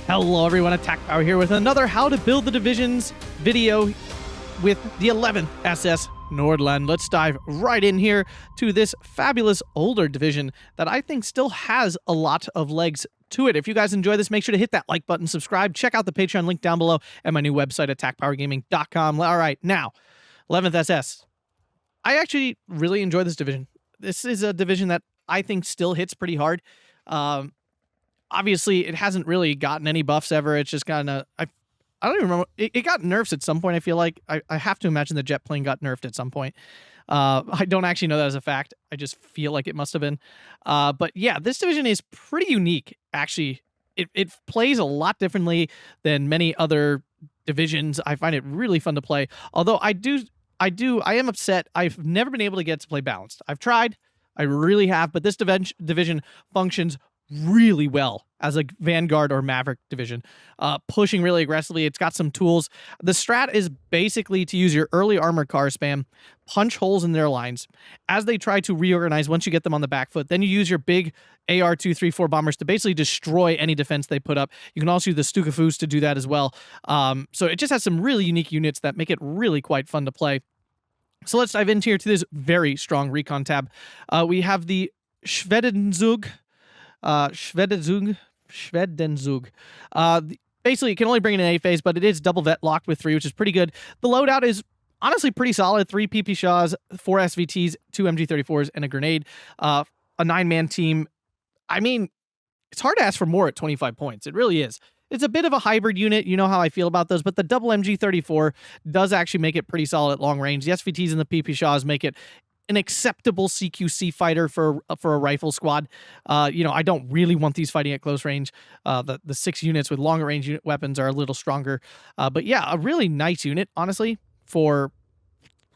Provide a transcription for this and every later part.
Hello everyone, Atkpwr here with another How to Build the Divisions video with the 11th SS Nordland. Let's dive right in here to this fabulous older division that I think still has a lot of legs to it. If you guys enjoy this, make sure to hit that like button, subscribe, check out the Patreon link down below, and my new website at atkpwrgaming.com. All right, now, 11th SS. I actually really enjoy this division. This is a division that I think still hits pretty hard. Obviously, it hasn't really gotten any buffs ever. It's just kind of, I don't even remember. It got nerfs at some point, I feel like. I have to imagine the jet plane got nerfed at some point. I don't actually know that as a fact. I just feel like it must have been. But yeah, this division is pretty unique, actually. It plays a lot differently than many other divisions. I find it really fun to play. Although I am upset. I've never been able to get to play balanced. I've tried. I really have. But this division functions really well as a Vanguard or Maverick division, pushing really aggressively. It's got some tools. The strat is basically to use your early armor car spam, punch holes in their lines as they try to reorganize once you get them on the back foot. Then you use your big AR-234 bombers to basically destroy any defense they put up. You can also use the Stukafoos to do that as well. So it just has some really unique units that make it really quite fun to play. So let's dive into here to this very strong recon tab. We have the Schwedenzug. Schwedenzug. Basically, it can only bring in an A phase, but it is double vet locked with 3, which is pretty good. The loadout is honestly pretty solid. 3 PP Shaws, 4 SVTs, 2 MG34s, and a grenade. A 9-man team. I mean, it's hard to ask for more at 25 points. It really is. It's a bit of a hybrid unit. You know how I feel about those, but the double MG34 does actually make it pretty solid at long range. The SVTs and the PP Shaws make it an acceptable CQC fighter for a rifle squad. You know, I don't really want these fighting at close range. The 6 units with longer range weapons are a little stronger. But yeah, a really nice unit, honestly, for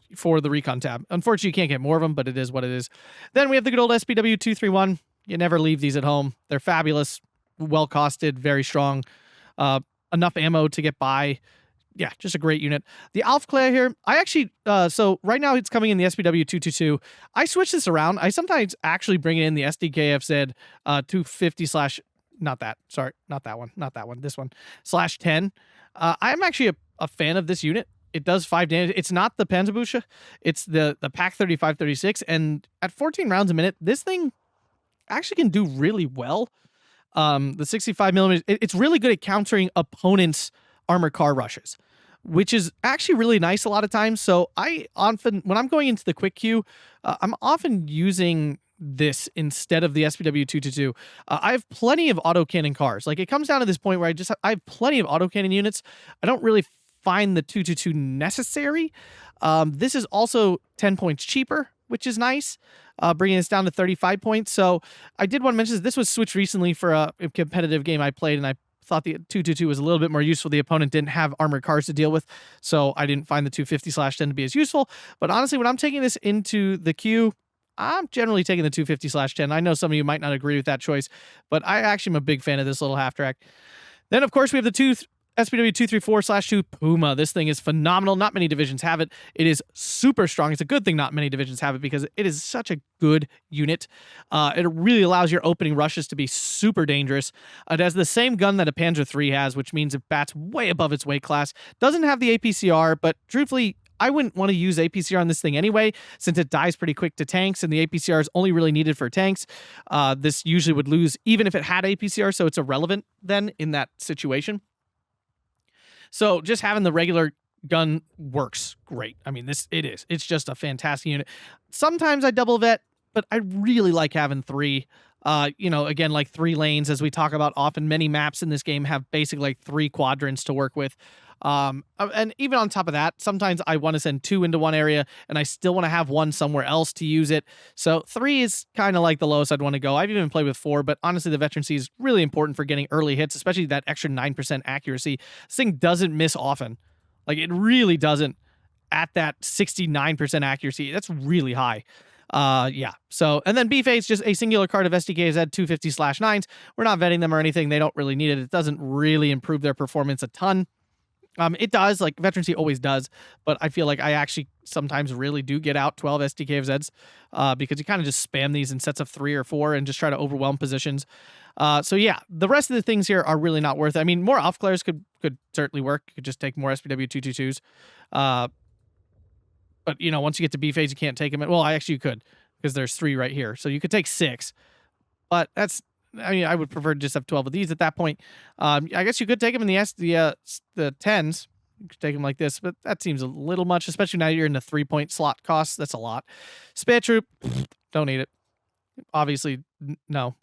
the recon tab. Unfortunately, you can't get more of them, but it is what it is. Then we have the good old SPW231. You never leave these at home. They're fabulous, well costed, very strong, enough ammo to get by. Yeah, just a great unit. The Atkpwr here, I actually, so right now it's coming in the SPW222. I switch this around. I sometimes actually bring it in the SDKFZ 250 slash, not that one, this one, /10. I'm actually a fan of this unit. It does 5 damage. It's not the Panzerbücher. It's the Pak 3536. And at 14 rounds a minute, this thing actually can do really well. The 65 millimeters, it's really good at countering opponents' armor car rushes, which is actually really nice a lot of times. So I often, when I'm going into the quick queue, I'm often using this instead of the SPW222. I have plenty of autocannon cars. Like, it comes down to this point where I have plenty of autocannon units. I don't really find the 222 necessary. This is also 10 points cheaper, which is nice, bringing us down to 35 points. So I did want to mention this was switched recently for a competitive game I played, and I thought the 222 was a little bit more useful. The opponent didn't have armored cars to deal with, so I didn't find the 250/10 to be as useful. But honestly, when I'm taking this into the queue, I'm generally taking the 250/10. I know some of you might not agree with that choice, but I actually am a big fan of this little half track. Then, of course, we have the SPW234/2 Puma. This thing is phenomenal. Not many divisions have it. It is super strong. It's a good thing not many divisions have it because it is such a good unit. It really allows your opening rushes to be super dangerous. It has the same gun that a Panzer III has, which means it bats way above its weight class. Doesn't have the APCR, but truthfully, I wouldn't want to use APCR on this thing anyway, since it dies pretty quick to tanks, and the APCR is only really needed for tanks. This usually would lose even if it had APCR, so it's irrelevant then in that situation. So just having the regular gun works great. I mean, it's just a fantastic unit. Sometimes I double vet, but I really like having 3. You know, again, like 3 lanes, as we talk about often. Many maps in this game have basically like 3 quadrants to work with. And even on top of that, sometimes I want to send 2 into one area and I still want to have 1 somewhere else to use it. So 3 is kind of like the lowest I'd want to go. I've even played with 4, but honestly, the veterancy is really important for getting early hits, especially that extra 9% accuracy. This thing doesn't miss often. Like, it really doesn't at that 69% accuracy. That's really high. Yeah. So, and then B-Phase, just a singular card of SDKZ 250/9s. We're not vetting them or anything. They don't really need it. It doesn't really improve their performance a ton. It does, like, Veterancy always does, but I feel like I actually sometimes really do get out 12 SDKFZs, because you kind of just spam these in sets of 3 or 4 and just try to overwhelm positions. So yeah, the rest of the things here are really not worth it. I mean, more off-clears could certainly work. You could just take more SPW 222s. But, you know, once you get to B phase, you can't take them. Well, actually you could, because there's 3 right here. So you could take 6. But that's, I mean, I would prefer to just have 12 of these at that point. I guess you could take them in the 10s. You could take them like this, but that seems a little much, especially now you're in the 3-point slot costs. That's a lot. Spare troop, don't need it. Obviously, no.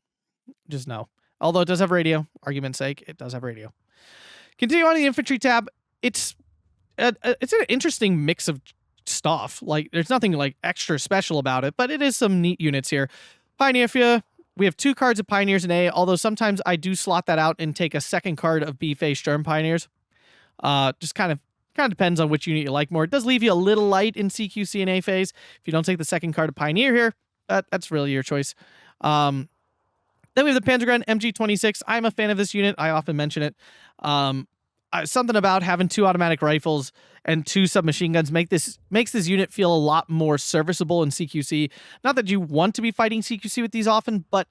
Just no. Although it does have radio, argument's sake, it does have radio. Continue on the infantry tab. It's an interesting mix of stuff. Like, there's nothing like extra special about it, but it is some neat units here. Pioneer Fear. We have 2 cards of Pioneers in A, although sometimes I do slot that out and take a second card of B phase Sturm Pioneers. Just kind of depends on which unit you like more. It does leave you a little light in CQC and A phase. If you don't take the second card of Pioneer here, that's really your choice. Then we have the Panzergren MG26. I'm a fan of this unit. I often mention it. Something about having 2 automatic rifles and 2 submachine guns makes this unit feel a lot more serviceable in CQC. Not that you want to be fighting CQC with these often, but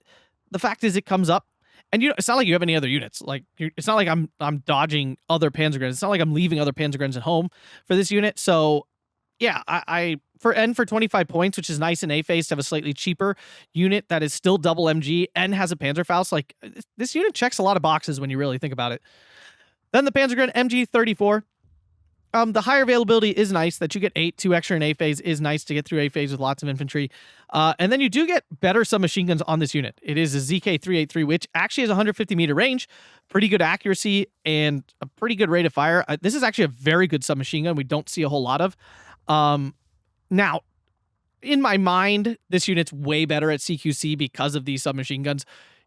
the fact is it comes up. And it's not like you have any other units. Like, it's not like I'm dodging other Panzergrens. It's not like I'm leaving other Panzergrens at home for this unit. So yeah, for 25 points, which is nice in A phase to have a slightly cheaper unit that is still double MG and has a Panzerfaust. Like, this unit checks a lot of boxes when you really think about it. Then the Panzergren MG34. The higher availability is nice. That you get 2 extra in A phase is nice to get through A phase with lots of infantry. And then you do get better submachine guns on this unit. It is a ZK383, which actually has 150 meter range, pretty good accuracy, and a pretty good rate of fire. This is actually a very good submachine gun we don't see a whole lot of. Now, in my mind, this unit's way better at CQC because of these submachine guns.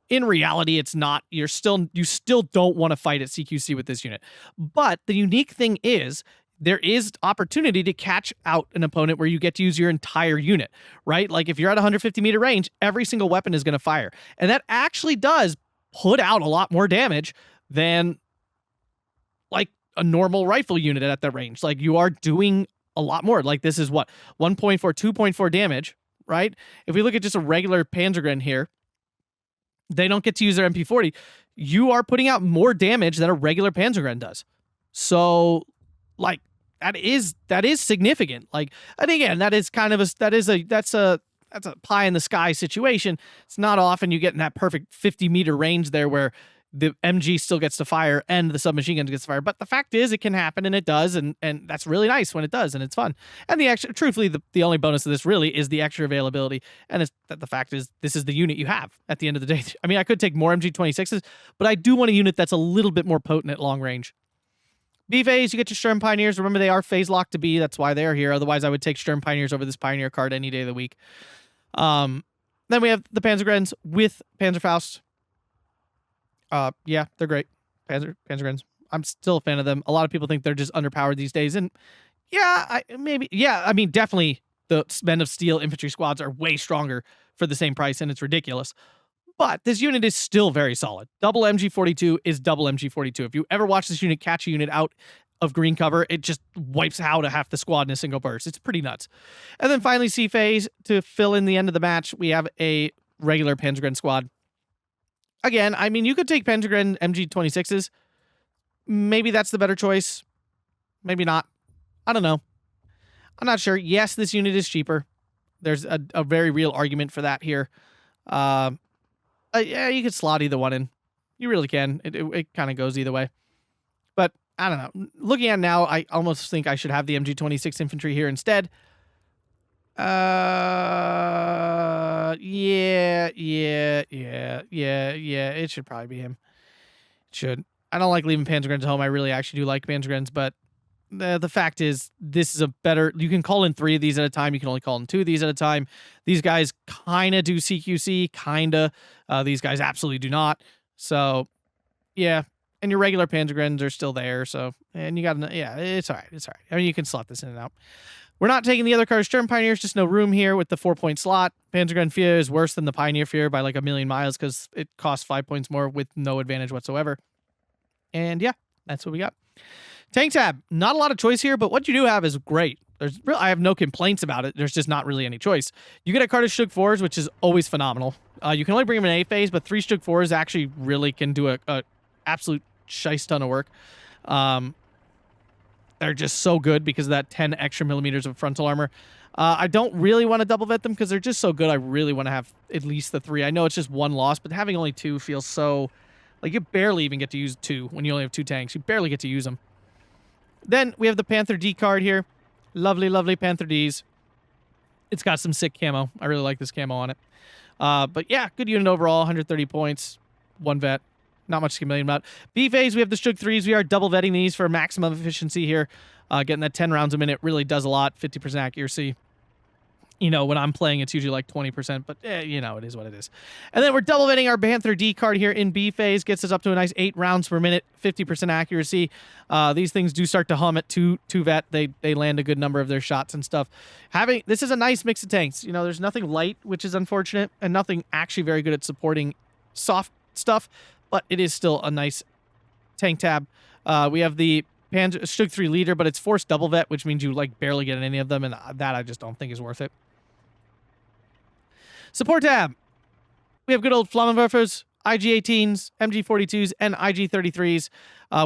In reality, it's not. You still don't want to fight at CQC with this unit. But the unique thing is, there is opportunity to catch out an opponent where you get to use your entire unit, right? Like, if you're at 150 meter range, every single weapon is going to fire. And that actually does put out a lot more damage than, like, a normal rifle unit at that range. Like, you are doing a lot more. Like, this is what? 1.4, 2.4 damage, right? If we look at just a regular Panzergren here, they don't get to use their MP40. You are putting out more damage than a regular Panzergren does. So, like, that is significant. Like, and again, that's a pie in the sky situation. It's not often you get in that perfect 50 meter range there where the MG still gets to fire and the submachine gun gets to fire. But the fact is, it can happen, and it does, and that's really nice when it does, and it's fun. And truthfully, the only bonus of this really is the extra availability, and it's that the fact is, this is the unit you have at the end of the day. I mean, I could take more MG26s, but I do want a unit that's a little bit more potent at long range. B phase, you get your Sturm Pioneers. Remember, they are phase locked to B. That's why they're here. Otherwise, I would take Sturm Pioneers over this Pioneer card any day of the week. Then we have the Panzergrens with Panzerfaust. Yeah, they're great. Panzergrens. I'm still a fan of them. A lot of people think they're just underpowered these days. And yeah, I mean, definitely the Men of Steel infantry squads are way stronger for the same price, and it's ridiculous. But this unit is still very solid. Double MG42 is double MG42. If you ever watch this unit catch a unit out of green cover, it just wipes out half the squad in a single burst. It's pretty nuts. And then finally, C phase, to fill in the end of the match, we have a regular Panzergren squad. Again, I mean, you could take Panzergren MG26s. Maybe that's the better choice. Maybe not. I don't know. I'm not sure. Yes, this unit is cheaper. There's a very real argument for that here. Yeah, you could slot either one in. You really can. It kind of goes either way. But I don't know. Looking at it now, I almost think I should have the MG26 infantry here instead. Yeah. It should probably be him. It should. I don't like leaving Panzergrens at home. I really actually do like Panzergrens, but the fact is, this is a better... You can call in 3 of these at a time. You can only call in 2 of these at a time. These guys kind of do CQC, kind of. These guys absolutely do not. So, yeah. And your regular Panzergrens are still there, so... And you got... Yeah, it's all right. It's all right. I mean, you can slot this in and out. We're not taking the other cars. Sturm Pioneers, just no room here with the 4-point slot. Panzergren Fear is worse than the Pioneer Fear by like a million miles because it costs 5 points more with no advantage whatsoever. And yeah, that's what we got. Tank tab, not a lot of choice here, but what you do have is great. I have no complaints about it. There's just not really any choice. You get a card of Shug 4s, which is always phenomenal. You can only bring them in A phase, but 3 Shug 4s actually really can do a absolute shice ton of work. They're just so good because of that 10 extra millimeters of frontal armor. I don't really want to double vet them because they're just so good. I really want to have at least the 3. I know it's just 1 loss, but having only 2 feels so... Like, you barely even get to use 2 when you only have 2 tanks. You barely get to use them. Then we have the Panther D card here. Lovely, lovely Panther Ds. It's got some sick camo. I really like this camo on it. But yeah, good unit overall. 130 points. 1 vet. Not much to complain about. B phase, we have the Shug 3s. We are double vetting these for maximum efficiency here. Getting that 10 rounds a minute really does a lot. 50% accuracy. You know, when I'm playing, it's usually like 20%, but you know, it is what it is. And then we're double vetting our Panther D card here in B phase. Gets us up to a nice 8 rounds per minute, 50% accuracy. These things do start to hum at 2 vet. They land a good number of their shots and stuff. This is a nice mix of tanks. You know, there's nothing light, which is unfortunate, and nothing actually very good at supporting soft stuff, but it is still a nice tank tab. We have the Shug 3 leader, but it's forced double vet, which means you like barely get any of them, and that I just don't think is worth it. Support tab. We have good old Flammenwerfers, IG-18s, MG-42s, and IG-33s.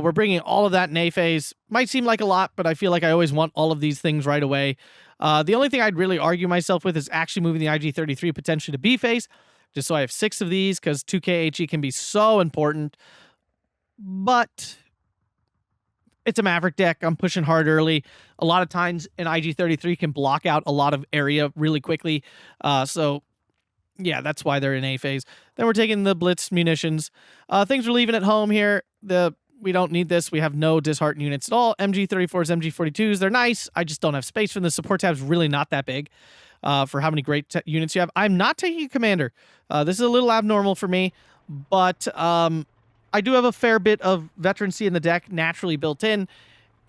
We're bringing all of that in A phase. Might seem like a lot, but I feel like I always want all of these things right away. The only thing I'd really argue myself with is actually moving the IG-33 potentially to B phase, just so I have 6 of these, because 2K HE can be so important. But it's a Maverick deck. I'm pushing hard early. A lot of times an IG-33 can block out a lot of area really quickly. So yeah, that's why they're in A phase. Then we're taking the Blitz munitions. Things we're leaving at home here. We don't need this. We have no disheartened units at all. MG-34s, MG-42s, they're nice. I just don't have space for them. The support tab's really not that big for how many great units you have. I'm not taking a commander. This is a little abnormal for me, but I do have a fair bit of veterancy in the deck naturally built in,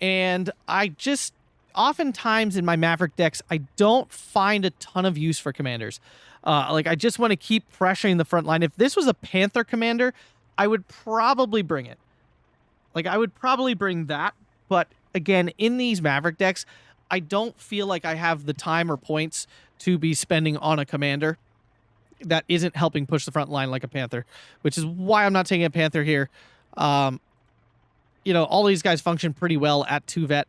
and I just oftentimes in my Maverick decks, I don't find a ton of use for commanders. Like, I just want to keep pressuring the front line. If this was a Panther commander, I would probably bring it. Like, I would probably bring that. But again, in these Maverick decks, I don't feel like I have the time or points to be spending on a commander that isn't helping push the front line like a Panther, which is why I'm not taking a Panther here. You know, all these guys function pretty well at 2 vet.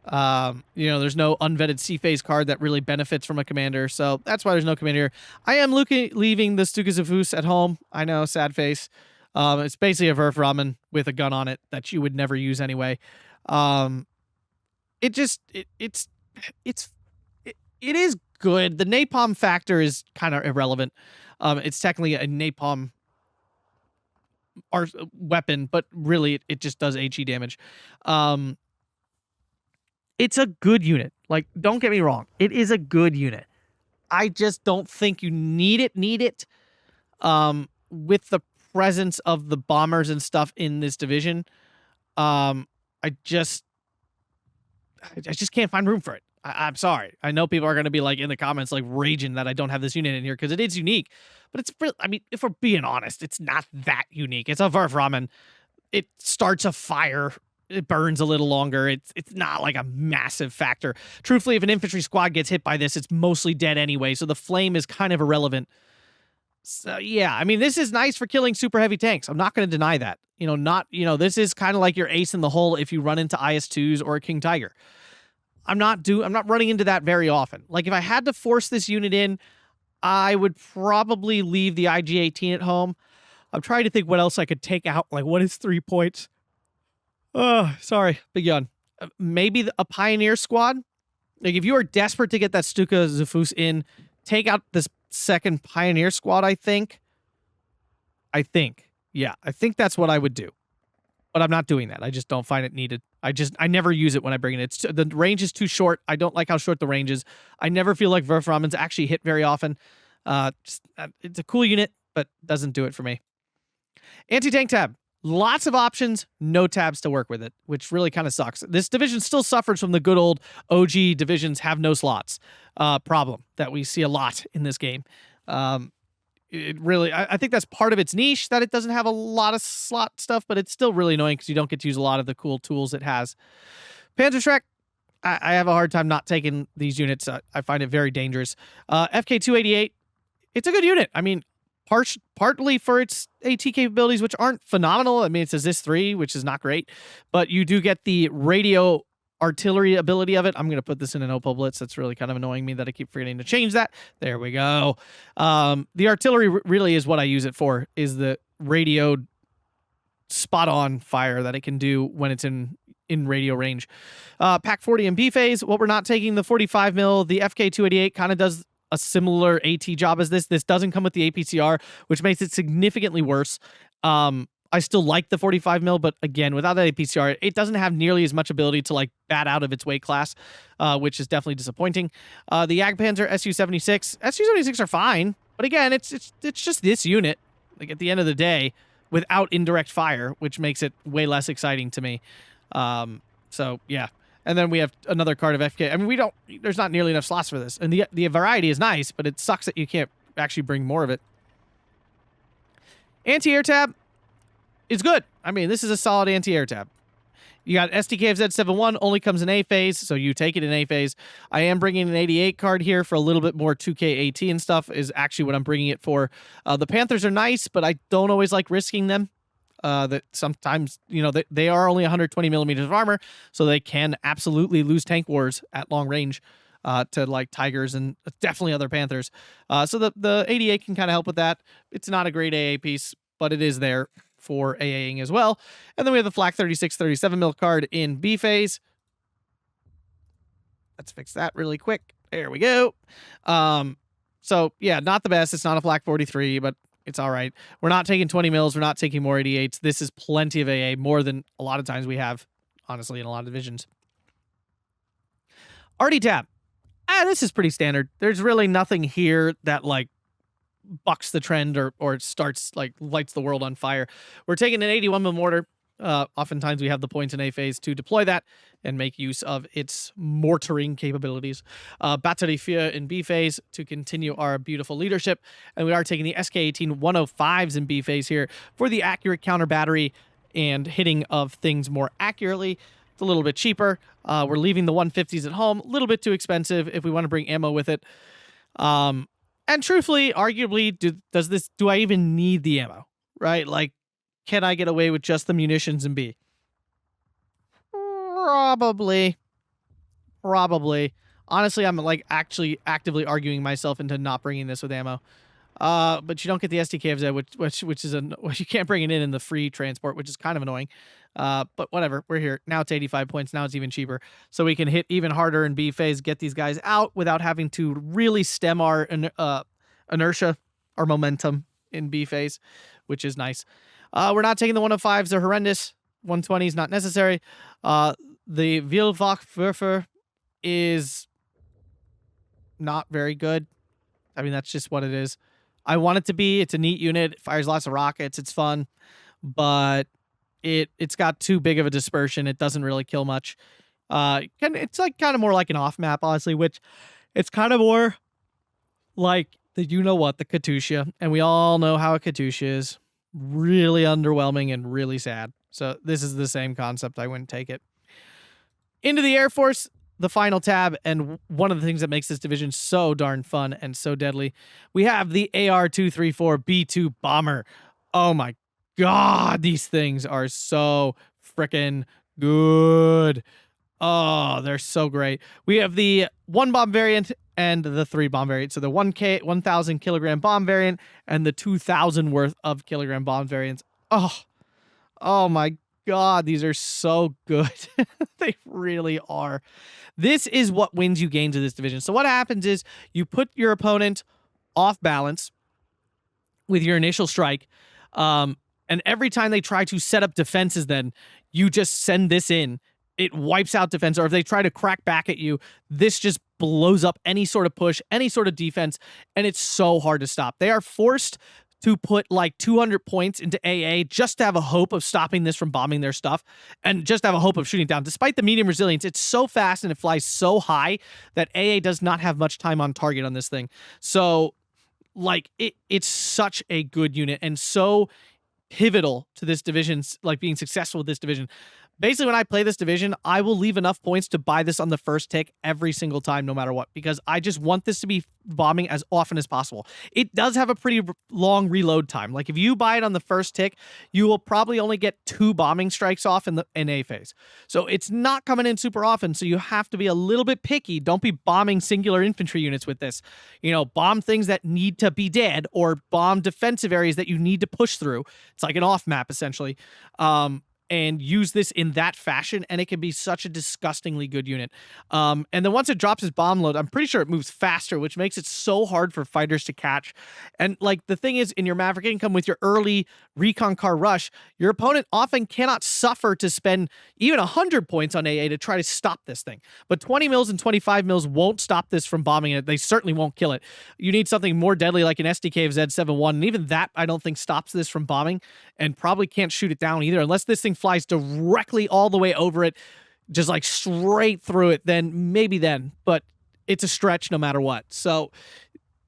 You know, there's no unvetted C phase card that really benefits from a commander, so that's why there's no commander. I am leaving the Stuka Zafus at home. I know, sad face. It's basically a Verf Ramen with a gun on it that you would never use anyway. It is good. The napalm factor is kind of irrelevant. It's technically a napalm weapon, but really it just does HE damage. It's a good unit. Like, don't get me wrong. It is a good unit. I just don't think you need it. With the presence of the bombers and stuff in this division, I just can't find room for it. I'm sorry. I know people are going to be like in the comments, like raging that I don't have this unit in here because it is unique. But it's really, I mean, if we're being honest, it's not that unique. It's a Verf Ramen. It starts a fire. It burns a little longer. It's not like a massive factor. Truthfully, if an infantry squad gets hit by this, it's mostly dead anyway, so the flame is kind of irrelevant. So yeah, I mean, this is nice for killing super heavy tanks. I'm not going to deny that. You know, this is kind of like your ace in the hole if you run into IS-2s or a King Tiger. I'm not running into that very often. Like, if I had to force this unit in, I would probably leave the IG-18 at home. I'm trying to think what else I could take out. Like, what is 3 points? Oh, sorry. Big yawn. Maybe a Pioneer squad? Like, if you are desperate to get that Stuka Zafus in, take out this second Pioneer squad, I think. Yeah, I think that's what I would do. But I'm not doing that. I just don't find it needed. I never use it when I bring it. The range is too short. I don't like how short the range is. I never feel like Verf Ramen's actually hit very often. It's a cool unit, but doesn't do it for me. Anti-tank tab. Lots of options, no tabs to work with it, which really kind of sucks. This division still suffers from the good old OG divisions have no slots problem that we see a lot in this game. it really, I think that's part of its niche, that it doesn't have a lot of slot stuff, but it's still really annoying because you don't get to use a lot of the cool tools it has. Panzerschreck, I have a hard time not taking these units. I find it very dangerous. FK288, it's a good unit. I mean, partly for its AT capabilities, which aren't phenomenal. I mean, it's a ZIS-3, which is not great, but you do get the radio artillery ability of it. I'm going to put this in an Opal Blitz. That's really kind of annoying me that I keep forgetting to change that. There we go. The artillery really is what I use it for, is the radio spot-on fire that it can do when it's in radio range. Pack 40 and B phase, what we're not taking, the 45 mil, the FK288 kind of does a similar AT job as this. This doesn't come with the APCR, which makes it significantly worse. I still like the 45 mil, but again, without that APCR, it doesn't have nearly as much ability to like bat out of its weight class, which is definitely disappointing. The Jagdpanzer Su-76, Su-76 are fine, but again, it's just this unit. Like at the end of the day, without indirect fire, which makes it way less exciting to me. So yeah. And then we have another card of FK. I mean, there's not nearly enough slots for this. And the variety is nice, but it sucks that you can't actually bring more of it. Anti-air tab is good. I mean, this is a solid anti-air tab. You got SDKFZ71, only comes in A phase, so you take it in A phase. I am bringing an 88 card here for a little bit more 2K AT and stuff, is actually what I'm bringing it for. The Panthers are nice, but I don't always like risking them. That sometimes, you know, they are only 120 millimeters of armor, so they can absolutely lose tank wars at long range to like Tigers and definitely other Panthers. So the 88 can kind of help with that. It's not a great AA piece, but it is there for AAing as well. And then we have the Flak 36, 37 mil card in B phase. Let's fix that really quick. There we go. So yeah, not the best. It's not a Flak 43, but it's all right. We're not taking 20 mils. We're not taking more 88s. This is plenty of AA, more than a lot of times we have, honestly, in a lot of divisions. RD tab. This is pretty standard. There's really nothing here that, like, bucks the trend or starts, like, lights the world on fire. We're taking an 81 mil mortar. Oftentimes we have the points in A phase to deploy that and make use of its mortaring capabilities. Batterie 4 in B phase to continue our beautiful leadership. And we are taking the SK18 105s in B phase here for the accurate counter battery and hitting of things more accurately. It's a little bit cheaper. We're leaving the 150s at home. A little bit too expensive if we want to bring ammo with it. And truthfully, arguably, do I even need the ammo? Right? Like, can I get away with just the munitions in B? Probably. Honestly, I'm like actually actively arguing myself into not bringing this with ammo. But you don't get the SDKFZ, which is you can't bring it in the free transport, which is kind of annoying. But whatever, we're here. Now it's 85 points. Now it's even cheaper. So we can hit even harder in B phase, get these guys out without having to really stem our inertia, our momentum in B phase, which is nice. We're not taking the 105s. They're horrendous. 120s, not necessary. The Wildwachwerfer is not very good. I mean, that's just what it is. I want it to be. It's a neat unit. It fires lots of rockets. It's fun. But it's got too big of a dispersion. It doesn't really kill much. It's like kind of more like an off map, honestly, which it's kind of more like the the Katusha. And we all know how a Katusha is. Really underwhelming and really sad. So this is the same concept. I wouldn't take it. Into the Air Force, the final tab, and one of the things that makes this division so darn fun and so deadly. We have the AR-234B2 Bomber. Oh my god, these things are so freaking good. Oh, they're so great. We have the 1-bomb variant and the 3-bomb variant. So the 1,000 kilogram bomb variant and the 2,000 worth of kilogram bomb variants. Oh my god, these are so good. They really are. This is what wins you games of this division. So what happens is you put your opponent off balance with your initial strike, and every time they try to set up defenses, then you just send this in. It wipes out defense, or if they try to crack back at you, this just blows up any sort of push, any sort of defense, and it's so hard to stop. They are forced to put like 200 points into AA just to have a hope of stopping this from bombing their stuff, and just have a hope of shooting down. Despite the medium resilience, it's so fast and it flies so high that AA does not have much time on target on this thing. So like it's such a good unit and so pivotal to this division's like being successful with this division. Basically, when I play this division, I will leave enough points to buy this on the first tick every single time, no matter what, because I just want this to be bombing as often as possible. It does have a pretty long reload time. Like if you buy it on the first tick, you will probably only get 2 bombing strikes off in the A phase. So it's not coming in super often. So you have to be a little bit picky. Don't be bombing singular infantry units with this. You know, bomb things that need to be dead or bomb defensive areas that you need to push through. It's like an off map essentially. And use this in that fashion, and it can be such a disgustingly good unit. And then once it drops its bomb load, I'm pretty sure it moves faster, which makes it so hard for fighters to catch. And like the thing is, in your Maverick income with your early recon car rush, your opponent often cannot suffer to spend even 100 points on AA to try to stop this thing. But 20 mils and 25 mils won't stop this from bombing it. They certainly won't kill it. You need something more deadly like an SDK of Z71, and even that I don't think stops this from bombing, and probably can't shoot it down either, unless this thing flies directly all the way over it, just like straight through it, then maybe then, but it's a stretch no matter what. So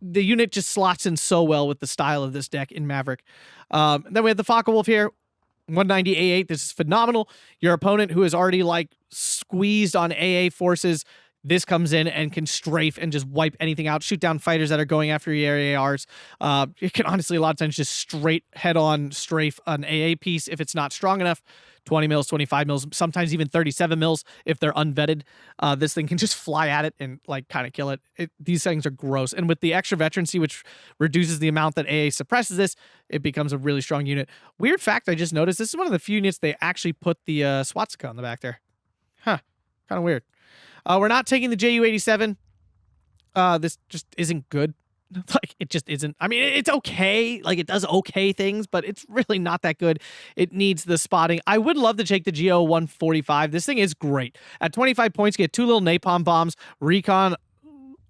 the unit just slots in so well with the style of this deck in Maverick. Then we have the Focke-Wulf here, 190 A8. This is phenomenal. Your opponent who is already like squeezed on AA forces, this comes in and can strafe and just wipe anything out, shoot down fighters that are going after your ARs. You can honestly a lot of times just straight head-on strafe an AA piece if it's not strong enough. 20 mils, 25 mils, sometimes even 37 mils if they're unvetted. This thing can just fly at it and like kind of kill it. These things are gross. And with the extra veterancy, which reduces the amount that AA suppresses this, it becomes a really strong unit. Weird fact I just noticed, this is one of the few units they actually put the swastika on the back there. Huh, kind of weird. We're not taking the JU-87. This just isn't good. Like, it just isn't. I mean, it's okay. Like, it does okay things, but it's really not that good. It needs the spotting. I would love to take the GO-145. This thing is great. At 25 points, you get 2 little napalm bombs, recon.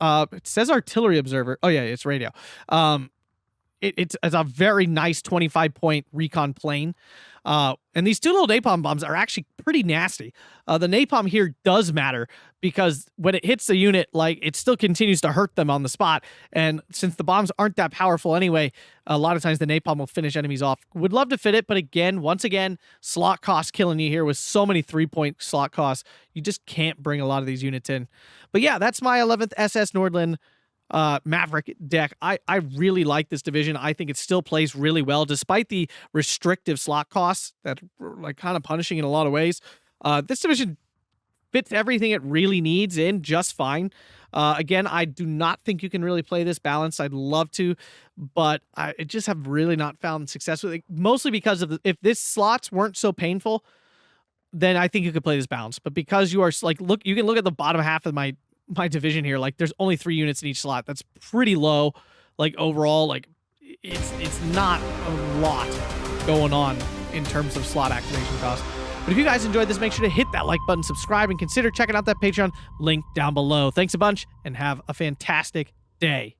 It says artillery observer. Oh, yeah, it's radio. It's a very nice 25-point recon plane. And these 2 little napalm bombs are actually pretty nasty. The napalm here does matter because when it hits the unit, like, it still continues to hurt them on the spot. And since the bombs aren't that powerful anyway, a lot of times the napalm will finish enemies off. Would love to fit it, but again, once again, slot cost killing you here with so many 3-point slot costs. You just can't bring a lot of these units in. But yeah, that's my 11th SS Nordland Maverick deck. I really like this division. I think it still plays really well despite the restrictive slot costs that are like kind of punishing in a lot of ways. This division fits everything it really needs in just fine. Again, I do not think you can really play this balanced. I'd love to, but I just have really not found success with it, mostly because of if this slots weren't so painful, then I think you could play this balanced. But because you are like, look, you can look at the bottom half of my division here. Like, there's only 3 units in each slot. That's pretty low. Like, overall, like, it's not a lot going on in terms of slot activation costs. But if you guys enjoyed this, make sure to hit that like button, subscribe, and consider checking out that Patreon link down below. Thanks a bunch, and have a fantastic day.